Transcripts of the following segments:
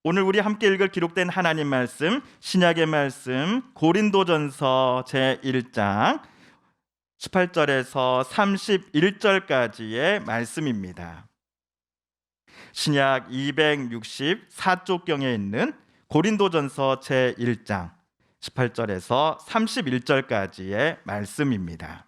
오늘 우리 함께 읽을 기록된 하나님 말씀, 신약의 말씀 고린도전서 제1장 18절에서 31절까지의 말씀입니다. 신약 264쪽경에 있는 고린도전서 제1장 18절에서 31절까지의 말씀입니다.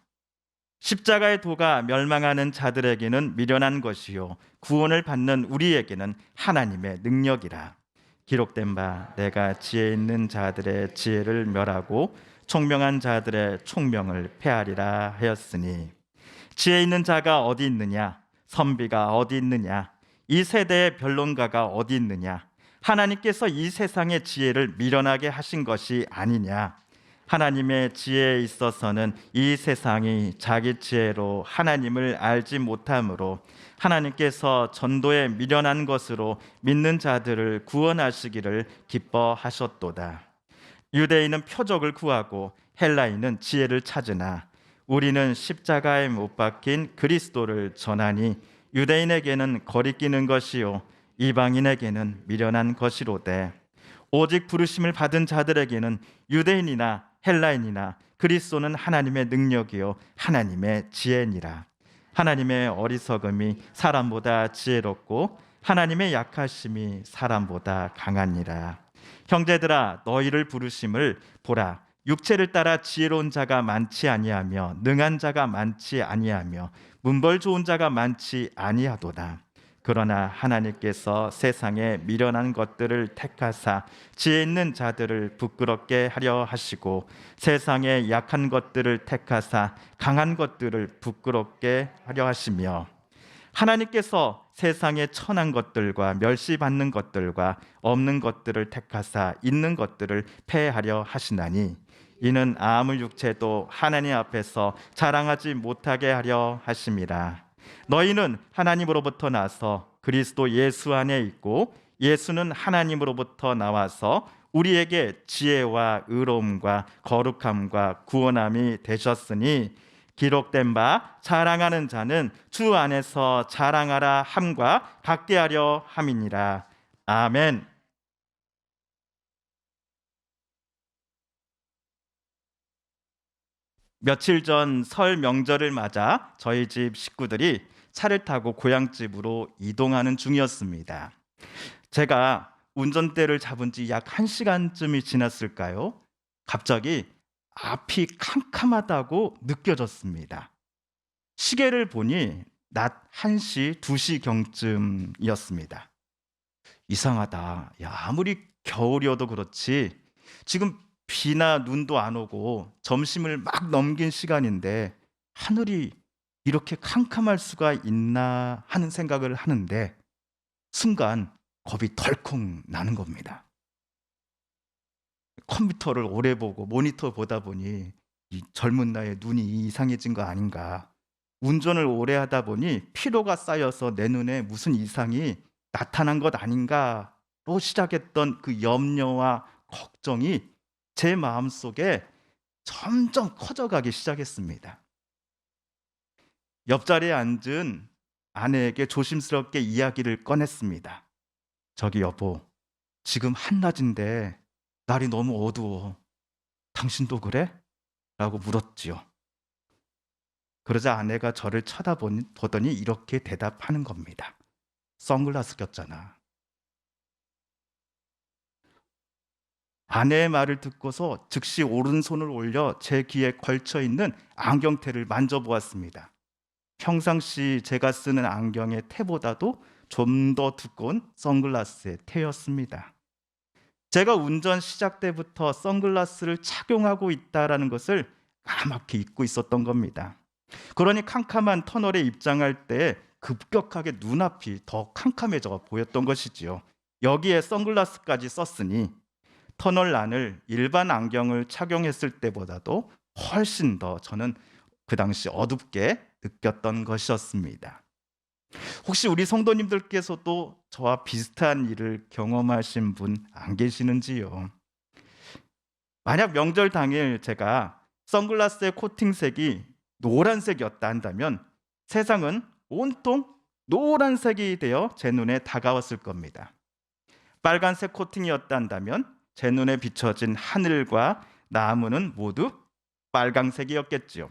십자가의 도가 멸망하는 자들에게는 미련한 것이요 구원을 받는 우리에게는 하나님의 능력이라. 기록된 바 내가 지혜 있는 자들의 지혜를 멸하고 총명한 자들의 총명을 폐하리라 하였으니, 지혜 있는 자가 어디 있느냐? 선비가 어디 있느냐? 이 세대의 변론가가 어디 있느냐? 하나님께서 이 세상의 지혜를 미련하게 하신 것이 아니냐? 하나님의 지혜에 있어서는 이 세상이 자기 지혜로 하나님을 알지 못하므로 하나님께서 전도에 미련한 것으로 믿는 자들을 구원하시기를 기뻐하셨도다. 유대인은 표적을 구하고 헬라인은 지혜를 찾으나 우리는 십자가에 못 박힌 그리스도를 전하니 유대인에게는 거리끼는 것이요 이방인에게는 미련한 것이로되, 오직 부르심을 받은 자들에게는 유대인이나 헬라인이나 그리스도는 하나님의 능력이요 하나님의 지혜니라. 하나님의 어리석음이 사람보다 지혜롭고 하나님의 약하심이 사람보다 강하니라. 형제들아, 너희를 부르심을 보라. 육체를 따라 지혜로운 자가 많지 아니하며 능한 자가 많지 아니하며 문벌 좋은 자가 많지 아니하도다. 그러나 하나님께서 세상에 미련한 것들을 택하사 지혜 있는 자들을 부끄럽게 하려 하시고, 세상에 약한 것들을 택하사 강한 것들을 부끄럽게 하려 하시며, 하나님께서 세상에 천한 것들과 멸시받는 것들과 없는 것들을 택하사 있는 것들을 폐하려 하시나니, 이는 아무 육체도 하나님 앞에서 자랑하지 못하게 하려 하심이라. 너희는 하나님으로부터 나서 그리스도 예수 안에 있고 예수는 하나님으로부터 나와서 우리에게 지혜와 의로움과 거룩함과 구원함이 되셨으니, 기록된 바 자랑하는 자는 주 안에서 자랑하라 함과 같게 하려 함이니라. 아멘. 며칠 전 설 명절을 맞아 저희 집 식구들이 차를 타고 고향집으로 이동하는 중이었습니다. 제가 운전대를 잡은 지 약 1시간쯤이 지났을까요? 갑자기 앞이 캄캄하다고 느껴졌습니다. 시계를 보니 낮 1시, 2시경쯤이었습니다. 이상하다. 야, 아무리 겨울이어도 그렇지 지금 비나 눈도 안 오고 점심을 막 넘긴 시간인데 하늘이 이렇게 캄캄할 수가 있나 하는 생각을 하는데, 순간 겁이 덜컥 나는 겁니다. 컴퓨터를 오래 보고 모니터 보다 보니 이 젊은 나이에 눈이 이상해진 거 아닌가, 운전을 오래 하다 보니 피로가 쌓여서 내 눈에 무슨 이상이 나타난 것 아닌가로 시작했던 그 염려와 걱정이 제 마음속에 점점 커져가기 시작했습니다. 옆자리에 앉은 아내에게 조심스럽게 이야기를 꺼냈습니다. 저기 여보, 지금 한낮인데 날이 너무 어두워. 당신도 그래? 라고 물었지요. 그러자 아내가 저를 쳐다보더니 이렇게 대답하는 겁니다. 선글라스 꼈잖아. 아내의 말을 듣고서 즉시 오른손을 올려 제 귀에 걸쳐있는 안경테를 만져보았습니다. 평상시 제가 쓰는 안경의 테보다도 좀 더 두꺼운 선글라스의 테였습니다. 제가 운전 시작 때부터 선글라스를 착용하고 있다는 것을 까맣게 잊고 있었던 겁니다. 그러니 캄캄한 터널에 입장할 때 급격하게 눈앞이 더 캄캄해져 보였던 것이지요. 여기에 선글라스까지 썼으니 터널 안을 일반 안경을 착용했을 때보다도 훨씬 더 저는 그 당시 어둡게 느꼈던 것이었습니다. 혹시 우리 성도님들께서도 저와 비슷한 일을 경험하신 분 안 계시는지요? 만약 명절 당일 제가 선글라스의 코팅색이 노란색이었다 한다면 세상은 온통 노란색이 되어 제 눈에 다가왔을 겁니다. 빨간색 코팅이었단다면 제 눈에 비춰진 하늘과 나무는 모두 빨강색이었겠지요.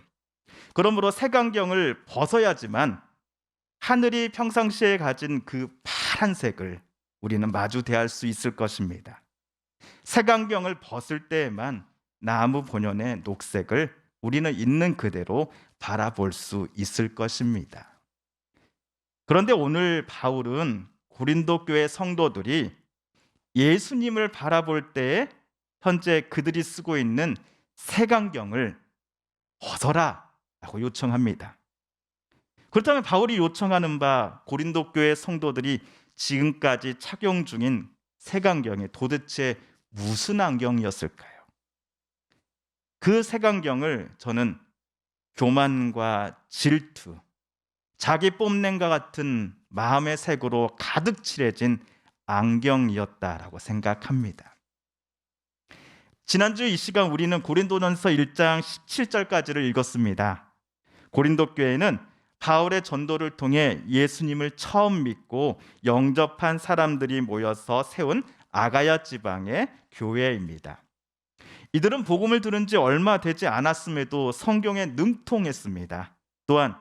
그러므로 색안경을 벗어야지만 하늘이 평상시에 가진 그 파란색을 우리는 마주 대할 수 있을 것입니다. 색안경을 벗을 때에만 나무 본연의 녹색을 우리는 있는 그대로 바라볼 수 있을 것입니다. 그런데 오늘 바울은 고린도 교회 성도들이 예수님을 바라볼 때에 현재 그들이 쓰고 있는 색안경을 벗어라 라고 요청합니다. 그렇다면 바울이 요청하는 바 고린도 교회 성도들이 지금까지 착용 중인 색안경이 도대체 무슨 안경이었을까요? 그 색안경을 저는 교만과 질투, 자기 뽐냄과 같은 마음의 색으로 가득 칠해진 안경이었다라고 생각합니다. 지난주 이 시간 우리는 고린도전서 1장 17절까지를 읽었습니다. 고린도 교회는 바울의 전도를 통해 예수님을 처음 믿고 영접한 사람들이 모여서 세운 아가야 지방의 교회입니다. 이들은 복음을 들은 지 얼마 되지 않았음에도 성경에 능통했습니다. 또한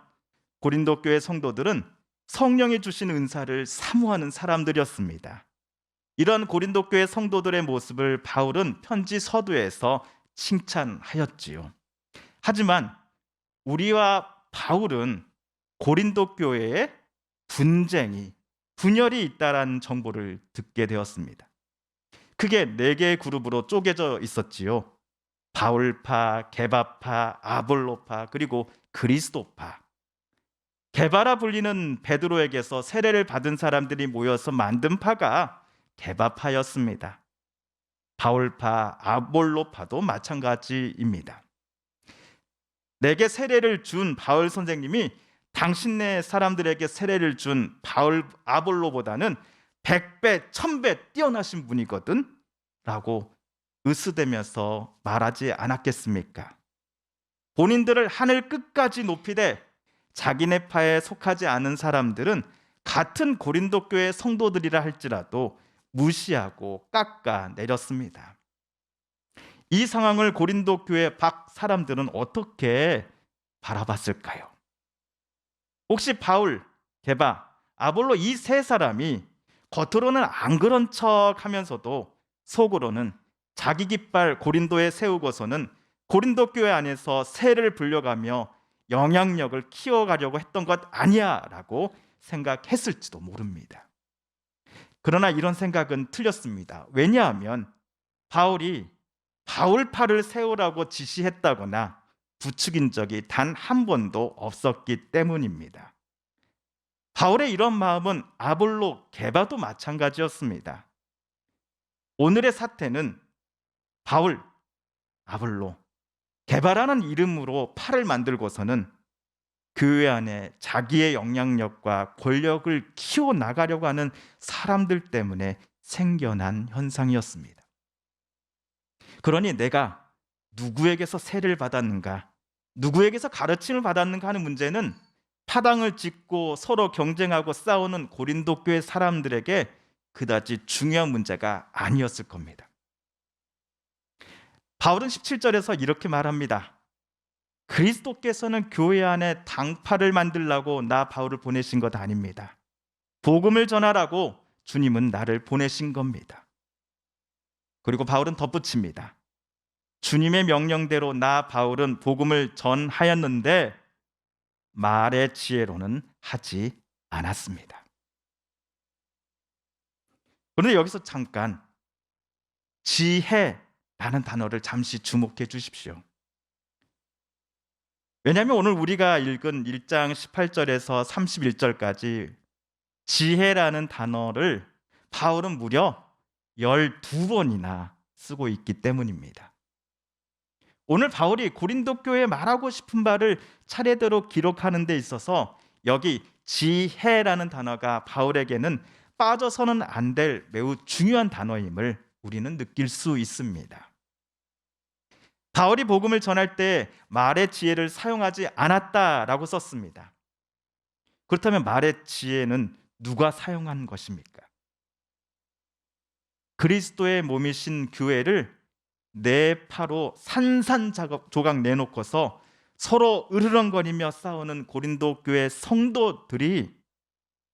고린도 교회 성도들은 성령이 주신 은사를 사모하는 사람들이었습니다. 이런 고린도 교회 성도들의 모습을 바울은 편지 서두에서 칭찬하였지요. 하지만 우리와 바울은 고린도 교회에 분쟁이, 분열이 있다라는 정보를 듣게 되었습니다. 크게 4개의 그룹으로 쪼개져 있었지요. 바울파, 게바파, 아볼로파, 그리고 그리스도파. 게바라 불리는 베드로에게서 세례를 받은 사람들이 모여서 만든 파가 게바파였습니다. 바울파, 아볼로파도 마찬가지입니다. 내게 세례를 준 바울 선생님이 당신네 사람들에게 세례를 준 바울 아볼로보다는 100배, 1000배 뛰어나신 분이거든 라고 으스대면서 말하지 않았겠습니까? 본인들을 하늘 끝까지 높이되 자기네 파에 속하지 않은 사람들은 같은 고린도 교회 성도들이라 할지라도 무시하고 깎아내렸습니다. 이 상황을 고린도 교회 밖 사람들은 어떻게 바라봤을까요? 혹시 바울, 게바, 아볼로 이 3사람이 겉으로는 안 그런 척 하면서도 속으로는 자기 깃발 고린도에 세우고서는 고린도 교회 안에서 세를 불려가며 영향력을 키워가려고 했던 것 아니야 라고 생각했을지도 모릅니다. 그러나 이런 생각은 틀렸습니다. 왜냐하면 바울이 바울파를 세우라고 지시했다거나 부추긴 적이 단 한 번도 없었기 때문입니다. 바울의 이런 마음은 아볼로, 게바도 마찬가지였습니다. 오늘의 사태는 바울, 아볼로, 게바라는 이름으로 파를 만들고서는 교회 안에 자기의 영향력과 권력을 키워나가려고 하는 사람들 때문에 생겨난 현상이었습니다. 그러니 내가 누구에게서 세례를 받았는가, 누구에게서 가르침을 받았는가 하는 문제는 파당을 짓고 서로 경쟁하고 싸우는 고린도 교회 사람들에게 그다지 중요한 문제가 아니었을 겁니다. 바울은 17절에서 이렇게 말합니다. 그리스도께서는 교회 안에 당파를 만들라고 나 바울을 보내신 것 아닙니다. 복음을 전하라고 주님은 나를 보내신 겁니다. 그리고 바울은 덧붙입니다. 주님의 명령대로 나 바울은 복음을 전하였는데 말의 지혜로는 하지 않았습니다. 그런데 여기서 잠깐 지혜라는 단어를 잠시 주목해 주십시오. 왜냐하면 오늘 우리가 읽은 1장 18절에서 31절까지 지혜라는 단어를 바울은 무려 12번이나 쓰고 있기 때문입니다. 오늘 바울이 고린도 교회에 말하고 싶은 바를 차례대로 기록하는 데 있어서 여기 지혜라는 단어가 바울에게는 빠져서는 안 될 매우 중요한 단어임을 우리는 느낄 수 있습니다. 바울이 복음을 전할 때 말의 지혜를 사용하지 않았다라고 썼습니다. 그렇다면 말의 지혜는 누가 사용한 것입니까? 그리스도의 몸이신 교회를 내 파로 산산조각 내놓고서 서로 으르렁거리며 싸우는 고린도 교회 성도들이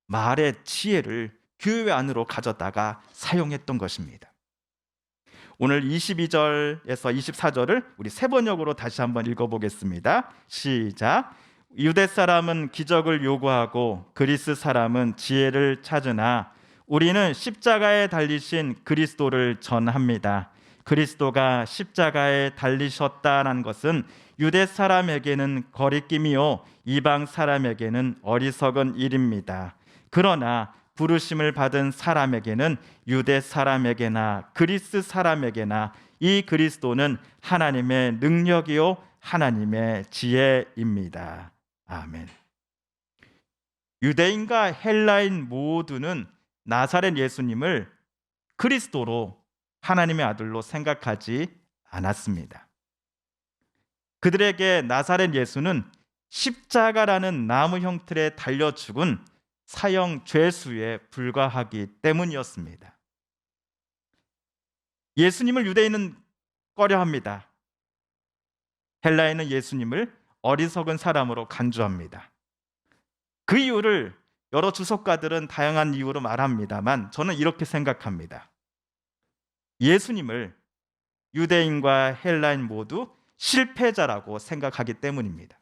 말의 지혜를 교회 안으로 가져다가 사용했던 것입니다. 오늘 22절에서 24절을 우리 세 번역으로 다시 한번 읽어보겠습니다. 시작. 유대 사람은 기적을 요구하고 그리스 사람은 지혜를 찾으나 우리는 십자가에 달리신 그리스도를 전합니다. 그리스도가 십자가에 달리셨다는 것은 유대 사람에게는 거리낌이요 이방 사람에게는 어리석은 일입니다. 그러나 부르심을 받은 사람에게는 유대 사람에게나 그리스 사람에게나 이 그리스도는 하나님의 능력이요 하나님의 지혜입니다. 아멘. 유대인과 헬라인 모두는 나사렛 예수님을 그리스도로 하나님의 아들로 생각하지 않았습니다. 그들에게 나사렛 예수는 십자가라는 나무 형틀에 달려 죽은 사형 죄수에 불과하기 때문이었습니다. 예수님을 유대인은 꺼려합니다. 헬라인은 예수님을 어리석은 사람으로 간주합니다. 그 이유를 여러 주석가들은 다양한 이유로 말합니다만 저는 이렇게 생각합니다. 예수님을 유대인과 헬라인 모두 실패자라고 생각하기 때문입니다.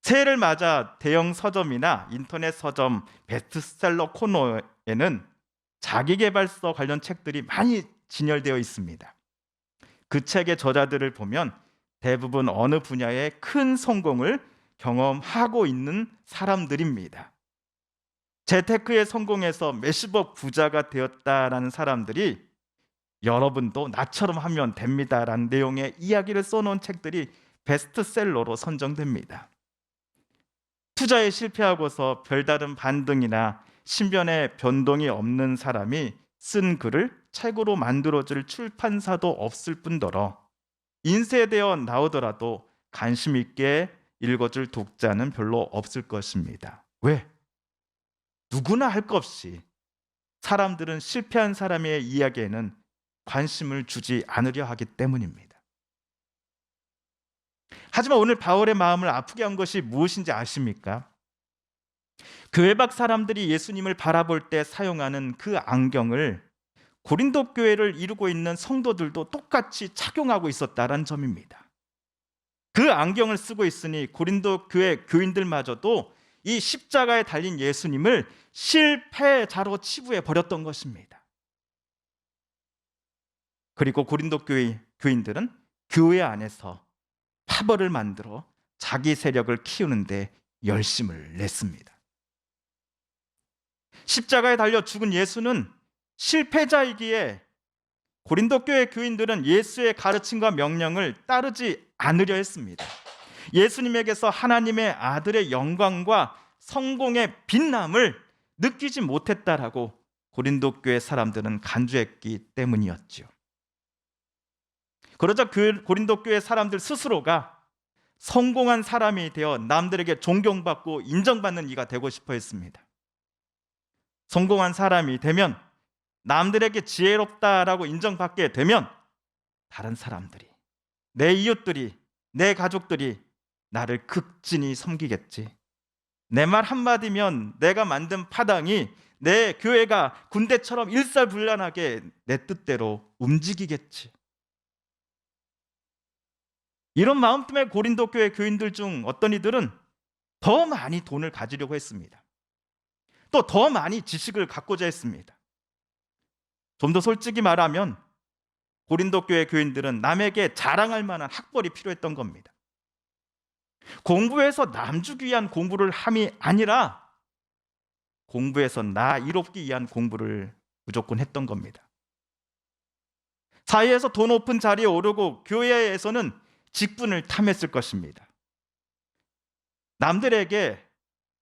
새해를 맞아 대형 서점이나 인터넷 서점 베스트셀러 코너에는 자기계발서 관련 책들이 많이 진열되어 있습니다. 그 책의 저자들을 보면 대부분 어느 분야의 큰 성공을 경험하고 있는 사람들입니다. 재테크에 성공해서 몇십억 부자가 되었다라는 사람들이 여러분도 나처럼 하면 됩니다라는 내용의 이야기를 써놓은 책들이 베스트셀러로 선정됩니다. 투자에 실패하고서 별다른 반등이나 신변의 변동이 없는 사람이 쓴 글을 책으로 만들어줄 출판사도 없을 뿐더러 인쇄되어 나오더라도 관심 있게 읽어줄 독자는 별로 없을 것입니다. 왜? 누구나 할 것 없이 사람들은 실패한 사람의 이야기에는 관심을 주지 않으려 하기 때문입니다. 하지만 오늘 바울의 마음을 아프게 한 것이 무엇인지 아십니까? 교회 밖 사람들이 예수님을 바라볼 때 사용하는 그 안경을 고린도 교회를 이루고 있는 성도들도 똑같이 착용하고 있었다는 점입니다. 그 안경을 쓰고 있으니 고린도 교회 교인들마저도 이 십자가에 달린 예수님을 실패자로 치부해 버렸던 것입니다. 그리고 고린도 교회 교인들은 교회 안에서 파벌을 만들어 자기 세력을 키우는데 열심을 냈습니다. 십자가에 달려 죽은 예수는 실패자이기에 고린도 교회 교인들은 예수의 가르침과 명령을 따르지 않으려 했습니다. 예수님에게서 하나님의 아들의 영광과 성공의 빛남을 느끼지 못했다라고 고린도 교회 사람들은 간주했기 때문이었죠. 그러자 고린도 교회 사람들 스스로가 성공한 사람이 되어 남들에게 존경받고 인정받는 이가 되고 싶어 했습니다. 성공한 사람이 되면 남들에게 지혜롭다라고 인정받게 되면 다른 사람들이, 내 이웃들이, 내 가족들이 나를 극진히 섬기겠지. 내 말 한마디면 내가 만든 파당이 내 교회가 군대처럼 일사불란하게 내 뜻대로 움직이겠지. 이런 마음 때문에 고린도 교회 교인들 중 어떤 이들은 더 많이 돈을 가지려고 했습니다. 또 더 많이 지식을 갖고자 했습니다. 좀 더 솔직히 말하면 고린도 교회 교인들은 남에게 자랑할 만한 학벌이 필요했던 겁니다. 공부해서 남 주기 위한 공부를 함이 아니라 공부해서 나 이롭기 위한 공부를 무조건 했던 겁니다. 사회에서 더 높은 자리에 오르고 교회에서는 직분을 탐했을 것입니다. 남들에게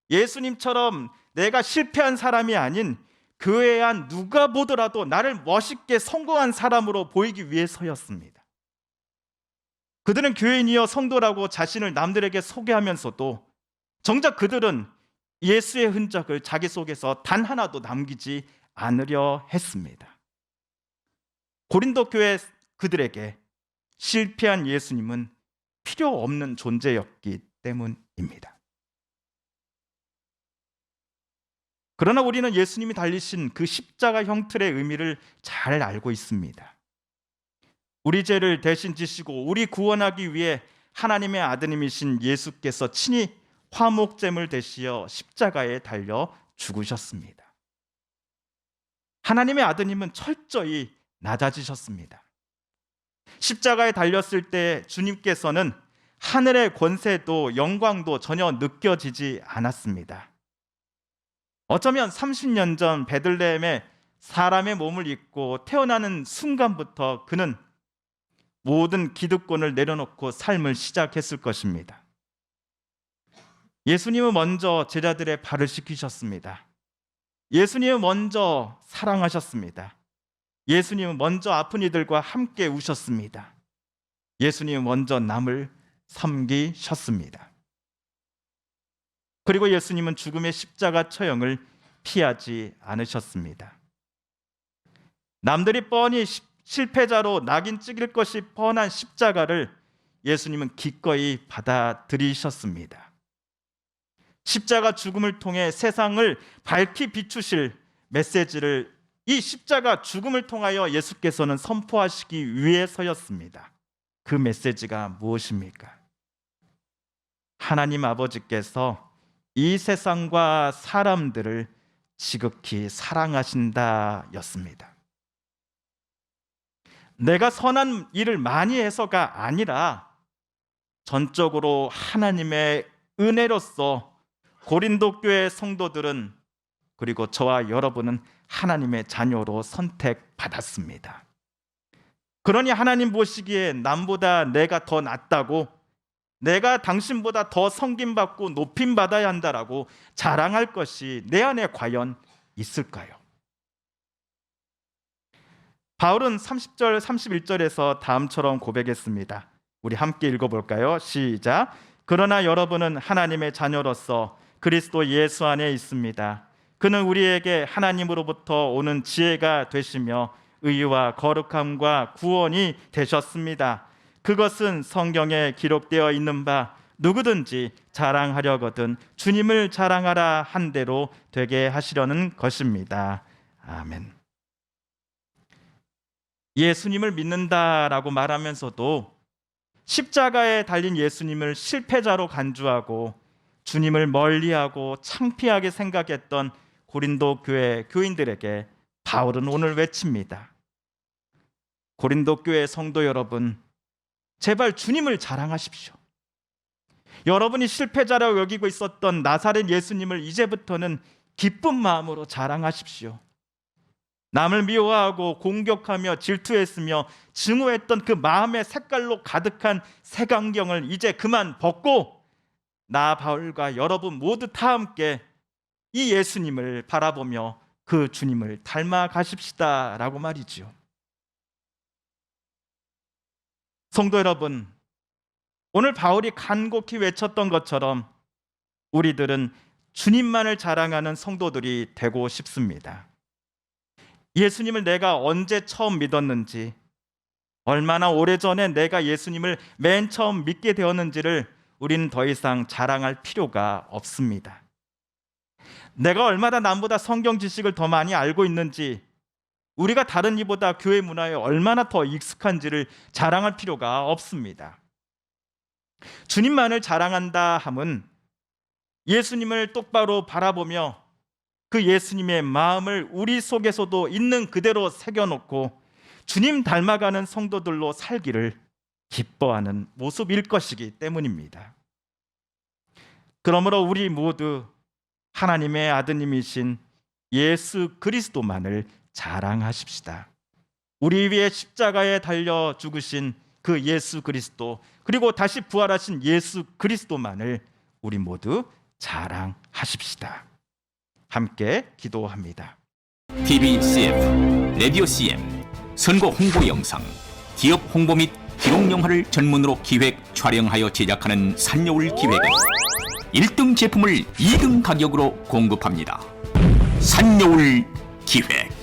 예수님처럼 내가 실패한 사람이 아닌 교회 안 누가 보더라도 나를 멋있게 성공한 사람으로 보이기 위해서였습니다. 그들은 교인이여 성도라고 자신을 남들에게 소개하면서도 정작 그들은 예수의 흔적을 자기 속에서 단 하나도 남기지 않으려 했습니다. 고린도 교회 그들에게 실패한 예수님은 필요 없는 존재였기 때문입니다. 그러나 우리는 예수님이 달리신 그 십자가 형틀의 의미를 잘 알고 있습니다. 우리 죄를 대신 지시고 우리 구원하기 위해 하나님의 아드님이신 예수께서 친히 화목제물 되시어 십자가에 달려 죽으셨습니다. 하나님의 아드님은 철저히 낮아지셨습니다. 십자가에 달렸을 때 주님께서는 하늘의 권세도 영광도 전혀 느껴지지 않았습니다. 어쩌면 30년 전 베들레헴에 사람의 몸을 입고 태어나는 순간부터 그는 모든 기득권을 내려놓고 삶을 시작했을 것입니다. 예수님은 먼저 제자들의 발을 씻기셨습니다. 예수님은 먼저 사랑하셨습니다. 예수님은 먼저 아픈 이들과 함께 우셨습니다. 예수님은 먼저 남을 섬기셨습니다. 그리고 예수님은 죽음의 십자가 처형을 피하지 않으셨습니다. 남들이 뻔히 실패자로 낙인 찍힐 것이 뻔한 십자가를 예수님은 기꺼이 받아들이셨습니다. 십자가 죽음을 통해 세상을 밝히 비추실 메시지를 이 십자가 죽음을 통하여 예수께서는 선포하시기 위해서였습니다. 그 메시지가 무엇입니까? 하나님 아버지께서 이 세상과 사람들을 지극히 사랑하신다 였습니다. 내가 선한 일을 많이 해서가 아니라 전적으로 하나님의 은혜로서 고린도 교회 성도들은 그리고 저와 여러분은 하나님의 자녀로 선택받았습니다. 그러니 하나님 보시기에 남보다 내가 더 낫다고, 내가 당신보다 더 섬김받고 높임받아야 한다라고 자랑할 것이 내 안에 과연 있을까요? 바울은 30절 31절에서 다음처럼 고백했습니다. 우리 함께 읽어볼까요? 시작. 그러나 여러분은 하나님의 자녀로서 그리스도 예수 안에 있습니다. 그는 우리에게 하나님으로부터 오는 지혜가 되시며 의와 거룩함과 구원이 되셨습니다. 그것은 성경에 기록되어 있는 바 누구든지 자랑하려거든 주님을 자랑하라 한 대로 되게 하시려는 것입니다. 아멘. 예수님을 믿는다라고 말하면서도 십자가에 달린 예수님을 실패자로 간주하고 주님을 멀리하고 창피하게 생각했던 고린도 교회 교인들에게 바울은 오늘 외칩니다. 고린도 교회 성도 여러분, 제발 주님을 자랑하십시오. 여러분이 실패자라고 여기고 있었던 나사렛 예수님을 이제부터는 기쁜 마음으로 자랑하십시오. 남을 미워하고 공격하며 질투했으며 증오했던 그 마음의 색깔로 가득한 색안경을 이제 그만 벗고 나 바울과 여러분 모두 다 함께 이 예수님을 바라보며 그 주님을 닮아 가십시다 라고 말이지요. 성도 여러분, 오늘 바울이 간곡히 외쳤던 것처럼 우리들은 주님만을 자랑하는 성도들이 되고 싶습니다. 예수님을 내가 언제 처음 믿었는지, 얼마나 오래전에 내가 예수님을 맨 처음 믿게 되었는지를 우리는 더 이상 자랑할 필요가 없습니다. 내가 얼마나 남보다 성경 지식을 더 많이 알고 있는지, 우리가 다른 이보다 교회 문화에 얼마나 더 익숙한지를 자랑할 필요가 없습니다. 주님만을 자랑한다 함은 예수님을 똑바로 바라보며 그 예수님의 마음을 우리 속에서도 있는 그대로 새겨놓고 주님 닮아가는 성도들로 살기를 기뻐하는 모습일 것이기 때문입니다. 그러므로 우리 모두 하나님의 아드님이신 예수 그리스도만을 자랑하십시다. 우리 위에 십자가에 달려 죽으신 그 예수 그리스도, 그리고 다시 부활하신 예수 그리스도만을 우리 모두 자랑하십시다. 함께 기도합니다. TV CF, 라디오 CM, 선거 홍보 영상, 기업 홍보 및 기록 영화를 전문으로 기획, 촬영하여 제작하는 산여울 기획은 1등 제품을 2등 가격으로 공급합니다. 산여울 기획.